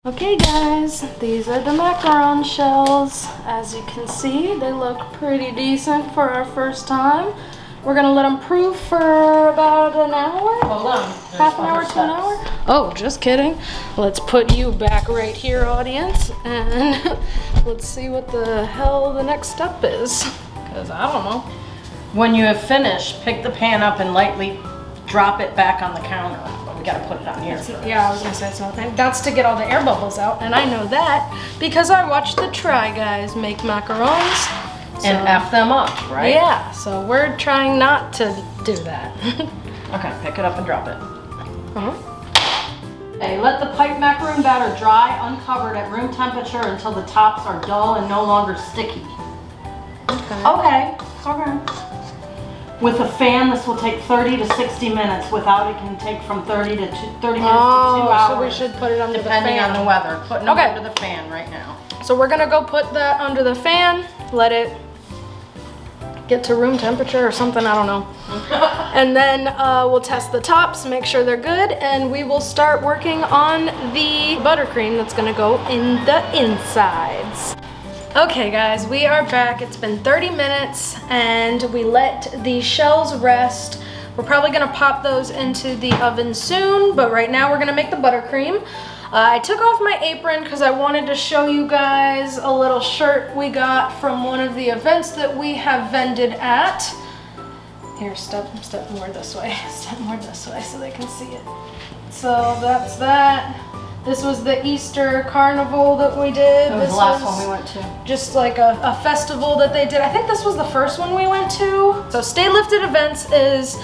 Okay guys, these are the macaron shells. As you can see, they look pretty decent for our first time. We're gonna let them proof for about an hour. Hold on. Half an hour to an hour? Oh, just kidding. Let's put you back right here, audience, and let's see what the hell the next step is. Because I don't know. When you have finished, pick the pan up and lightly drop it back on the counter. But we gotta put it on here. Yeah, I was gonna say it's not that. That's to get all the air bubbles out, and I know that because I watched the Try Guys make macarons. And F them up, right? Yeah, so we're trying not to do that. Okay, pick it up and drop it. Okay, let the pipe macaron batter dry uncovered at room temperature until the tops are dull and no longer sticky. Okay. With a fan, this will take 30 to 60 minutes. Without, it can take from 30 minutes to 2 hours. So we should put it under the fan. Depending on the weather. Putting them under the fan right now. So we're gonna go put that under the fan, let it get to room temperature or something, I don't know. And then we'll test the tops, make sure they're good, and we will start working on the buttercream that's gonna go in the insides. Okay guys, we are back. It's been 30 minutes and we let the shells rest. We're probably gonna pop those into the oven soon, but right now we're gonna make the buttercream. I took off my apron because I wanted to show you guys a little shirt we got from one of the events that we have vended at. Here, step more this way. Step more this way so they can see it. So that's that. This was the Easter carnival that we did. That was the last one we went to. Just like a festival that they did. I think this was the first one we went to. So Stay Lifted Events is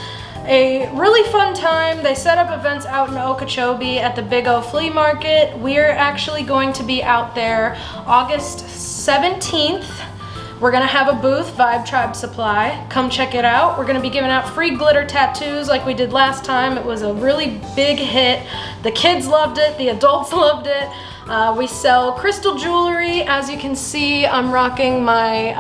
a really fun time. They set up events out in Okeechobee at the Big O Flea Market. We're actually going to be out there August 17th. We're gonna have a booth, Vibe Tribe Supply. Come check it out. We're gonna be giving out free glitter tattoos like we did last time. It was a really big hit. The kids loved it, the adults loved it. We sell crystal jewelry. As you can see, I'm rocking my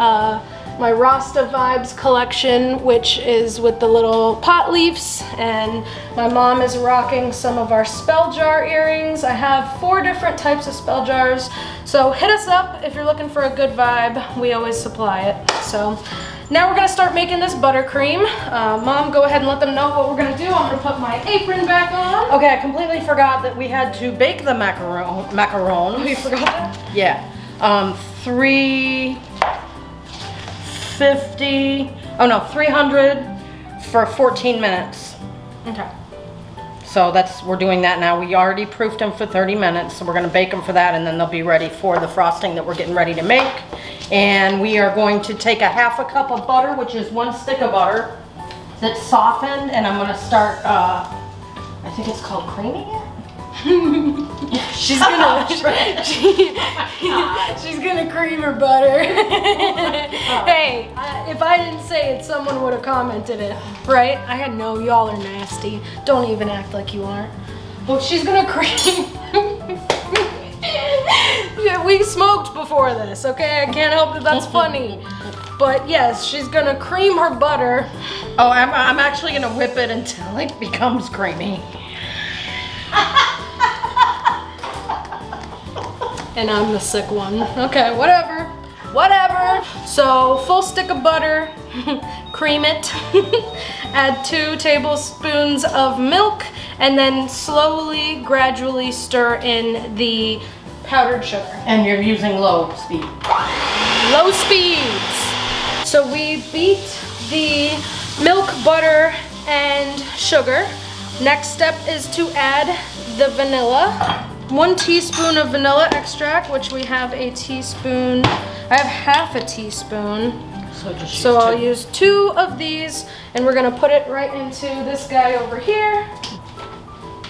my Rasta Vibes collection, which is with the little pot leaves, and my mom is rocking some of our spell jar earrings. I have 4 different types of spell jars, so hit us up if you're looking for a good vibe. We always supply it. So now we're gonna start making this buttercream. Mom, go ahead and let them know what we're gonna do. I'm gonna put my apron back on. Okay, I completely forgot that we had to bake the macarons. Oh, you forgot that? Yeah. 300 for 14 minutes. Okay. So we're doing that now. We already proofed them for 30 minutes, so we're gonna bake them for that, and then they'll be ready for the frosting that we're getting ready to make. And we are going to take a half a cup of butter, which is 1 stick of butter that's softened, and I'm gonna start, I think it's called creaming it. She's gonna she's gonna cream her butter. Hey, if I didn't say it, someone would have commented it, right? I had no, y'all are nasty. Don't even act like you aren't. Well, she's gonna cream. Yeah, we smoked before this, okay? I can't help that that's funny. But yes, she's gonna cream her butter. Oh, I'm actually gonna whip it until it becomes creamy. And I'm the sick one. Okay, whatever. So, full stick of butter, cream it, add 2 tablespoons of milk, and then slowly, gradually stir in the powdered sugar. And you're using low speed. Low speeds. So we beat the milk, butter, and sugar. Next step is to add the vanilla. 1 teaspoon of vanilla extract, which we have a teaspoon. I have half a teaspoon. So I'll use 2 of these, and we're gonna put it right into this guy over here.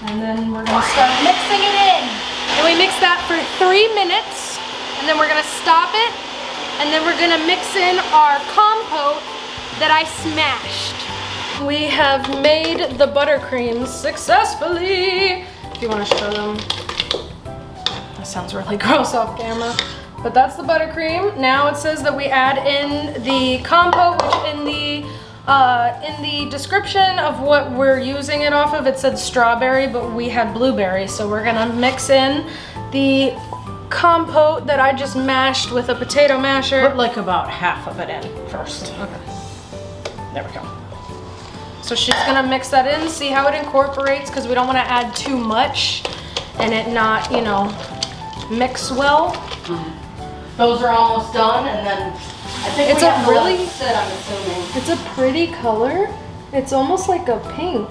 And then we're gonna start mixing it in. And we mix that for 3 minutes, and then we're gonna stop it, and then we're gonna mix in our compote that I smashed. We have made the buttercream successfully. If you wanna show them. That sounds really gross off camera. But that's the buttercream. Now it says that we add in the compote, which in the description of what we're using it off of, it said strawberry, but we had blueberry. So we're gonna mix in the compote that I just mashed with a potato masher. Put like about half of it in first. Okay. There we go. So she's gonna mix that in, see how it incorporates, because we don't want to add too much and it not, you know, mix well. Those are almost done, and then I think It's we a have to really- let it sit, I'm assuming. It's a pretty color. It's almost like a pink.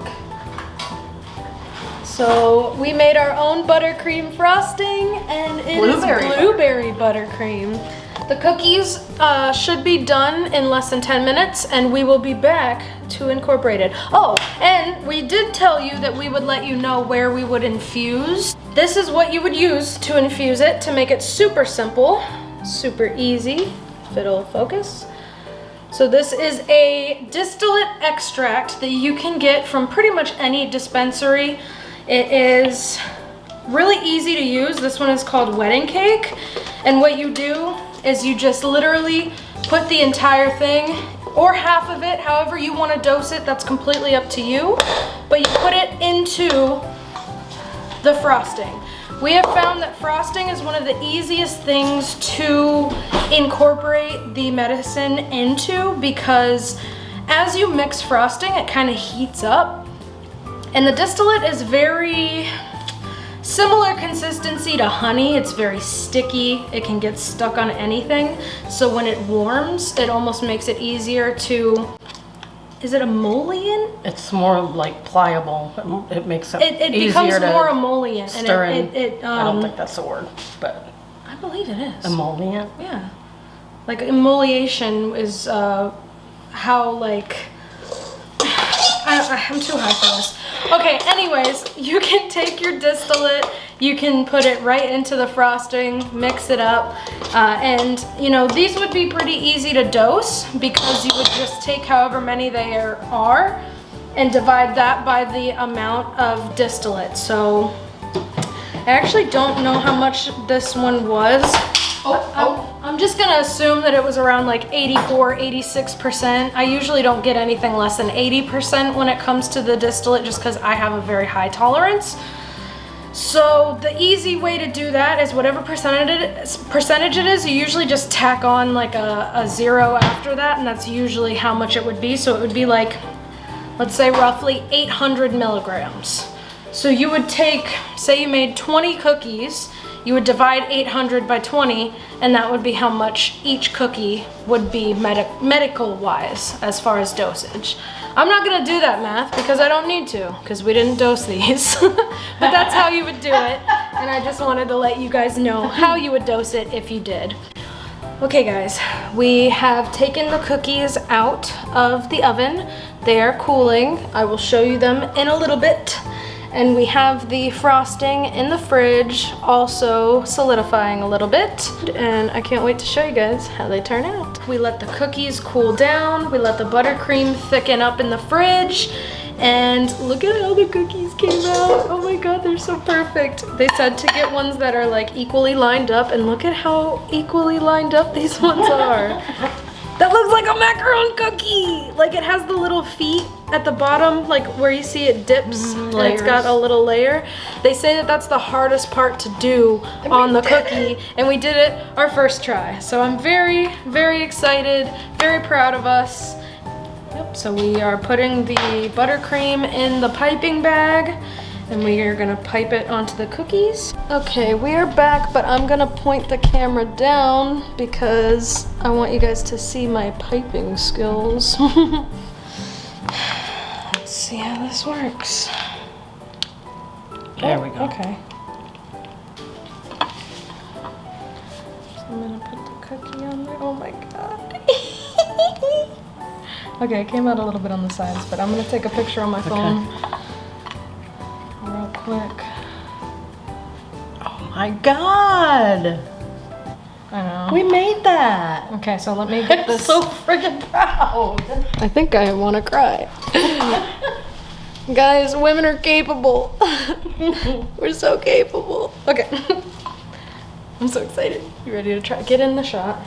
So we made our own buttercream frosting, and it is blueberry buttercream. The cookies should be done in less than 10 minutes, and we will be back to incorporate it. Oh, and we did tell you that we would let you know where we would infuse. This is what you would use to infuse it to make it super simple, super easy, if it'll focus. So this is a distillate extract that you can get from pretty much any dispensary. It is really easy to use. This one is called Wedding Cake. And what you do is you just literally put the entire thing, or half of it, however you want to dose it, that's completely up to you. But you put it into the frosting. We have found that frosting is one of the easiest things to incorporate the medicine into, because as you mix frosting, it kind of heats up. And the distillate is very similar consistency to honey. It's very sticky. It can get stuck on anything. So when it warms, it almost makes it easier to, is it emollient? It's more like pliable. It makes it It easier becomes to more emollient. stir And in. I don't think that's the word, but I believe it is. emollient. Yeah. Like emoliation is how like, I'm too high for this. Okay, anyways, you can take your distillate, you can put it right into the frosting, mix it up, and you know, these would be pretty easy to dose, because you would just take however many there are and divide that by the amount of distillate. So I actually don't know how much this one was. I'm just gonna assume that it was around like 84, 86%. I usually don't get anything less than 80% when it comes to the distillate, just because I have a very high tolerance. So the easy way to do that is whatever percentage it is, you usually just tack on like a 0 after that, and that's usually how much it would be. So it would be like, let's say roughly 800 milligrams. So you would take, say you made 20 cookies, you would divide 800 by 20, and that would be how much each cookie would be medical-wise as far as dosage. I'm not gonna do that math because I don't need to, because we didn't dose these. But that's how you would do it, and I just wanted to let you guys know how you would dose it if you did. Okay guys, we have taken the cookies out of the oven. They are cooling. I will show you them in a little bit. And we have the frosting in the fridge, also solidifying a little bit. And I can't wait to show you guys how they turn out. We let the cookies cool down. We let the buttercream thicken up in the fridge. And look at how the cookies came out. Oh my God, they're so perfect. They said to get ones that are like equally lined up, and look at how equally lined up these ones are. That looks like a macaron cookie. Like it has the little feet at the bottom, like where you see it dips, and it's got a little layer. They say that that's the hardest part to do on the cookie, and we did it our first try. So I'm very, very excited, very proud of us. Yep, so we are putting the buttercream in the piping bag, and we are gonna pipe it onto the cookies. Okay, we are back, but I'm gonna point the camera down because I want you guys to see my piping skills. Let's see how this works. There we go. Okay. So I'm gonna put the cookie on there. Oh my God. Okay, it came out a little bit on the sides, but I'm gonna take a picture on my phone. Real quick. Oh my God! I know. We made that! Okay, so let me get I'm this. so friggin' proud! I think I want to cry. Guys, women are capable. We're so capable. Okay. I'm so excited. You ready to try? Get in the shot.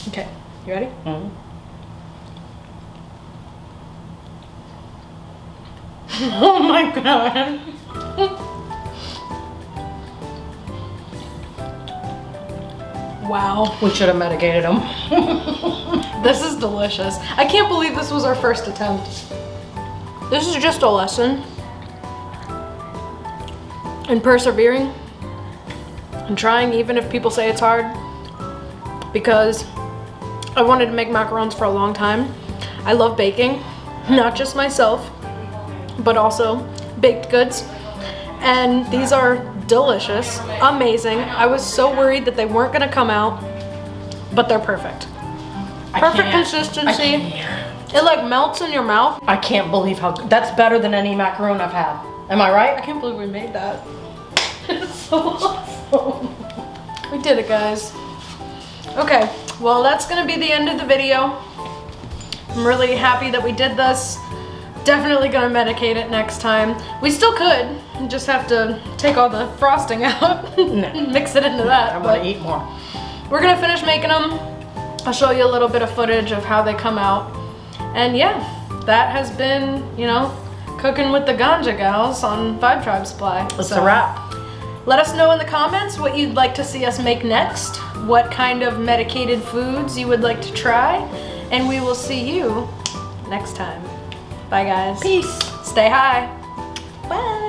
Okay, you ready? Mm-hmm. Oh my God! Wow. We should have medicated them. This is delicious. I can't believe this was our first attempt. This is just a lesson in persevering and trying even if people say it's hard, because I wanted to make macarons for a long time. I love baking, not just myself, but also baked goods. And these are delicious, amazing. I was so worried that they weren't gonna come out, but they're perfect. Perfect consistency. It like melts in your mouth. I can't believe how that's better than any macaron I've had. Am I right? I can't believe we made that. It's so awesome. We did it, guys. Okay, well that's gonna be the end of the video. I'm really happy that we did this. Definitely gonna medicate it next time. We still could, just have to take all the frosting out and mix it into that. I wanna eat more. We're gonna finish making them. I'll show you a little bit of footage of how they come out. And yeah, that has been, you know, cooking with the Ganja Gals on Vibe Tribe Supply. It's a wrap. Let us know in the comments what you'd like to see us make next, what kind of medicated foods you would like to try, and we will see you next time. Bye guys. Peace. Stay high. Bye.